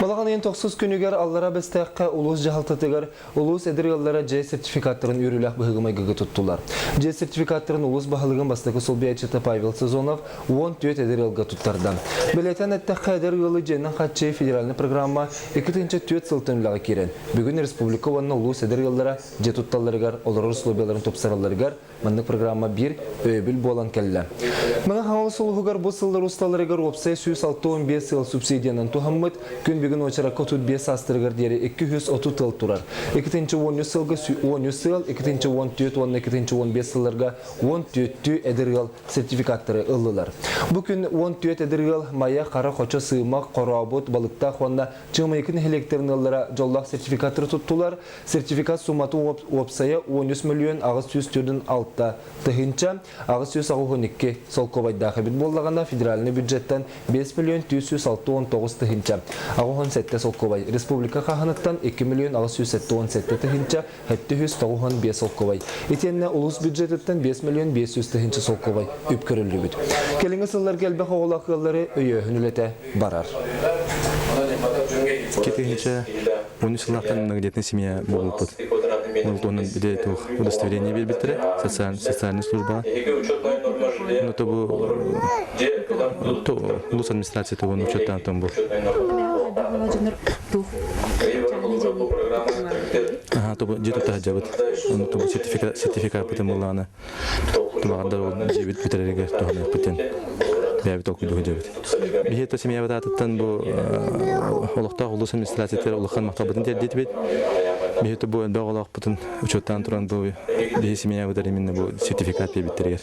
Балағанын 90 күнігер аллара бәстәққа улус жағалтатығар, улус әдір аллара жай сертификаттарын үріләқ бұғымай ғығы тұттылар. Жай сертификаттарын улус бағылығын бастықы сол бәйчеті Павел Сезонов 14 әдір алға тұттардан. Білетен әттәққа әдір ғылы жайынан қатчы федеральны программа 2-4 сылтынлағы керен. Бүгін республика онына улус әдір аллара жай тұтталарығар, олар условияларын топсараларығар, мандық программа 1 өйбіл болан кәлі. Мәға қаңалы солығығар бұл сылдар ұсталарығар опсай 165 сыл субсидиянан туғаммыд, күн бүгін очара көтуд 5 астырығар дері 230 тыл тұрар. 2-10 сылға 10 сыл, 2-14-15 сылларға 14 әдірғал сертификаттары ұлылар. Бүкін 14 әдірғал мая қара қоча сыймақ, қоработ, балықта қуанна 22 электрін ұллара жоллақ сертификаттары тұттылар. Сертификат суматы опсая 13 миллион ағыз 100 алтта тұхынча, ағыз 112 солковайдағы бит болдағанда федеральный бюджеттен 5 миллион 169 тұхынча. Ағуған сәтті солковай. Республика қағанықтан 2 миллион ағыз 117 тұхынча, әтті 195 солковай. Етенне ұлыс бюджеттен 5 миллион 500 тұхынча солковай үпкірілі бүд. Келіңі сыллар кәлбі қоғылақылары өйі хүнілеті барар. Кетігінші 13 сыллақтан нағдетін семья болып бұд. Оның біде удостоверение бербеттірі, социальный служба. Но то улус администрация то он учеттан там был. Ага, то где-то тахджабыт. Он то сертификат потом улана. То багада жибит битереге тохны потен. Бәбит окуй духджабыт. Бихета семья вататтан бу олохта улус администрация улахан мактабытын дедет. Бихета бу дагылак потен учеттан туран бу бихи семья ватар именно бу сертификат бербеттерге.